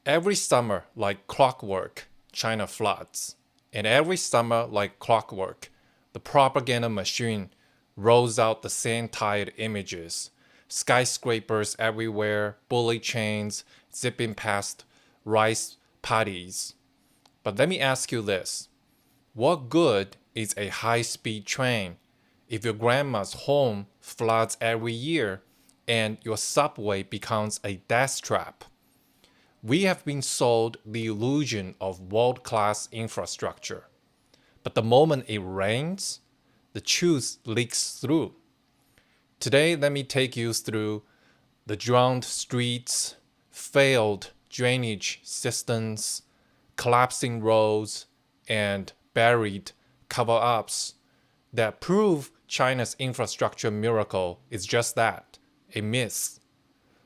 Every summer, like clockwork, China floods. And every summer, like clockwork, the propaganda machine rolls out the same tired images. Skyscrapers everywhere, bullet chains zipping past rice paddies. But let me ask you this. What good is a high-speed train if your grandma's home floods every year and your subway becomes a death trap? We have been sold the illusion of world-class infrastructure. But the moment it rains, the truth leaks through. Today, let me take you through the drowned streets, failed drainage systems, collapsing roads, and buried cover-ups that prove China's infrastructure miracle is just that, a myth.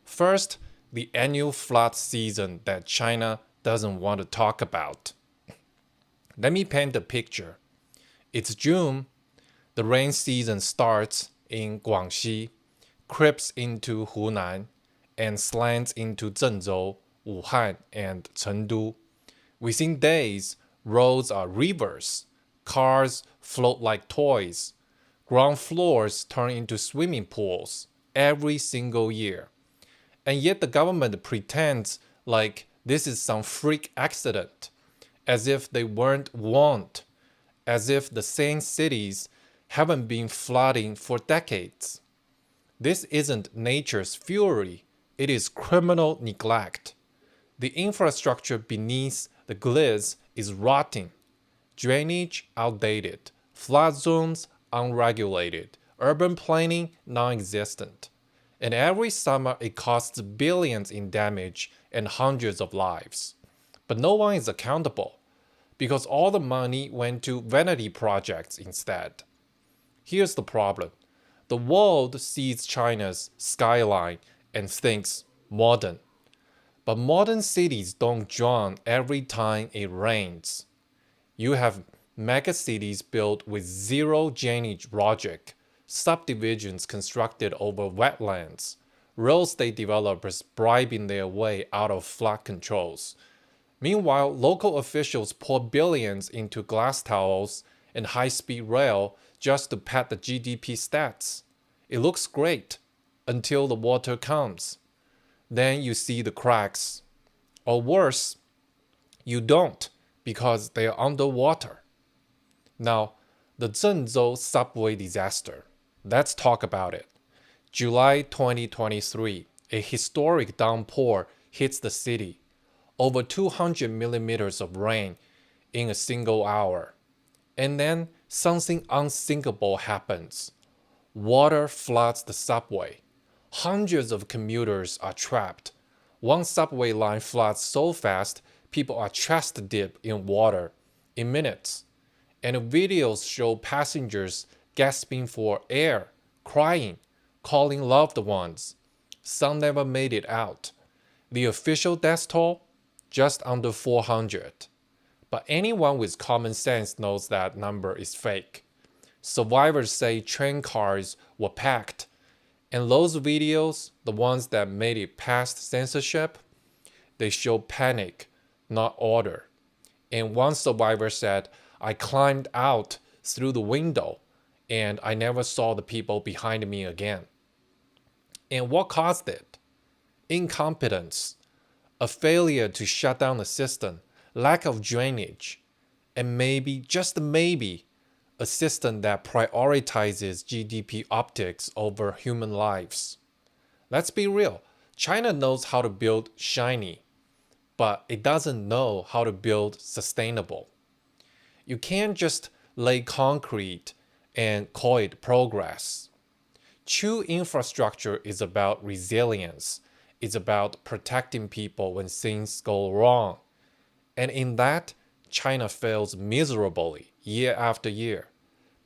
First, the annual flood season that China doesn't want to talk about. Let me paint the picture. It's June. The rain season starts in Guangxi, creeps into Hunan, and slants into Zhengzhou, Wuhan, and Chengdu. Within days, roads are rivers, cars float like toys, ground floors turn into swimming pools every single year. And yet the government pretends like this is some freak accident, as if they weren't warned, as if the same cities haven't been flooding for decades. This isn't nature's fury, it is criminal neglect. The infrastructure beneath the glitz is rotting, drainage outdated, flood zones unregulated, urban planning non-existent. And every summer it costs billions in damage and hundreds of lives. But no one is accountable, because all the money went to vanity projects instead. Here's the problem. The world sees China's skyline and thinks modern. But modern cities don't drown every time it rains. You have megacities built with zero drainage logic, subdivisions constructed over wetlands, real estate developers bribing their way out of flood controls. Meanwhile, local officials pour billions into glass towers and high-speed rail just to pad the GDP stats. It looks great until the water comes. Then you see the cracks. Or worse, you don't because they are underwater. Now, the Zhengzhou subway disaster. Let's talk about it. July 2023, a historic downpour hits the city. Over 200 millimeters of rain in a single hour. And then something unthinkable happens. Water floods the subway. Hundreds of commuters are trapped. One subway line floods so fast, people are chest deep in water in minutes. And videos show passengers gasping for air, crying, calling loved ones. Some never made it out. The official death toll? Just under 400. But anyone with common sense knows that number is fake. Survivors say train cars were packed. And those videos, the ones that made it past censorship, they show panic, not order. And one survivor said, I climbed out through the window and I never saw the people behind me again. And what caused it? Incompetence, a failure to shut down the system, lack of drainage, and maybe, just maybe, a system that prioritizes GDP optics over human lives. Let's be real, China knows how to build shiny, but it doesn't know how to build sustainable. You can't just lay concrete and call it progress. True infrastructure is about resilience. It's about protecting people when things go wrong. And in that, China fails miserably year after year.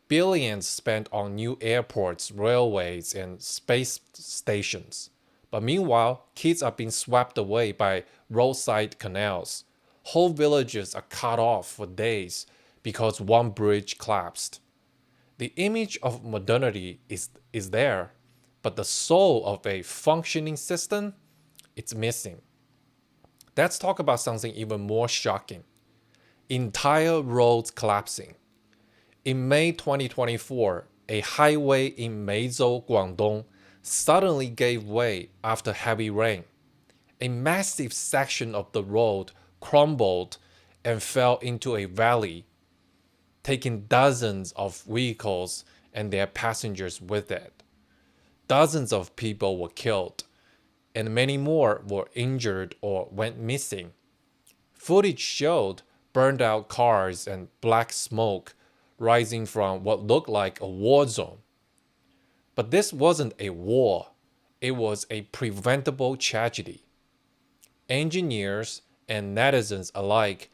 Billions spent on new airports, railways, and space stations. But meanwhile, kids are being swept away by roadside canals. Whole villages are cut off for days because one bridge collapsed. The image of modernity is there, but the soul of a functioning system, it's missing. Let's talk about something even more shocking. Entire roads collapsing. In May 2024, a highway in Meizhou, Guangdong, suddenly gave way after heavy rain. A massive section of the road crumbled and fell into a valley, taking dozens of vehicles and their passengers with it. Dozens of people were killed, and many more were injured or went missing. Footage showed burned out cars and black smoke rising from what looked like a war zone. But this wasn't a war, it was a preventable tragedy. Engineers and netizens alike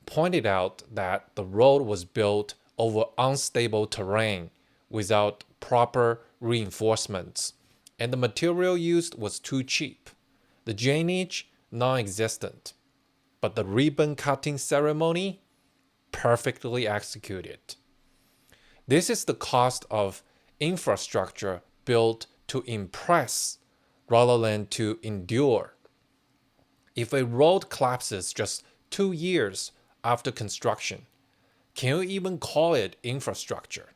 pointed out that the road was built over unstable terrain without proper reinforcements, and the material used was too cheap. The drainage, non existent. But the ribbon cutting ceremony, perfectly executed. This is the cost of infrastructure built to impress rather than to endure. If a road collapses just 2 years after construction, can you even call it infrastructure?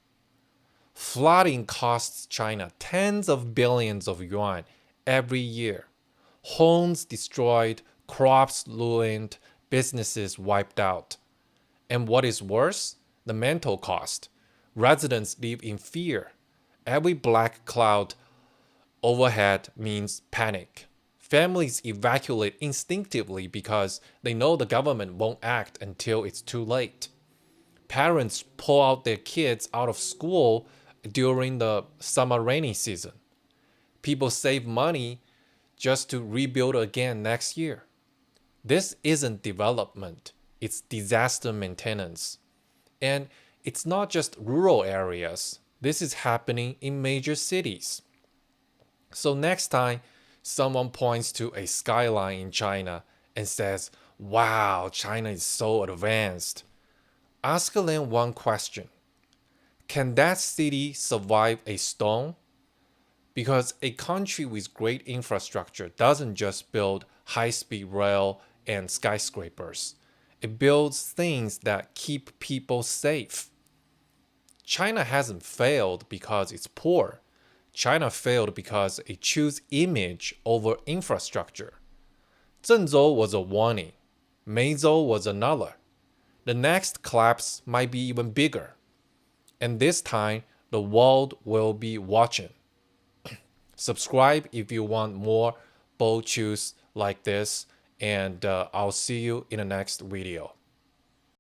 Flooding costs China tens of billions of yuan every year. Homes destroyed, crops ruined, businesses wiped out. And what is worse? The mental cost. Residents live in fear. Every black cloud overhead means panic. Families evacuate instinctively because they know the government won't act until it's too late. Parents pull out their kids out of school during the summer rainy season. People save money just to rebuild again next year. This isn't development, it's disaster maintenance. And it's not just rural areas, this is happening in major cities. So next time someone points to a skyline in China and says, "Wow, China is so advanced," ask them one question. Can that city survive a storm? Because a country with great infrastructure doesn't just build high-speed rail and skyscrapers. It builds things that keep people safe. China hasn't failed because it's poor. China failed because it chose image over infrastructure. Zhengzhou was a warning. Meizhou was another. The next collapse might be even bigger. And this time, the world will be watching. Subscribe if you want more bold choose like this, and I'll see you in the next video.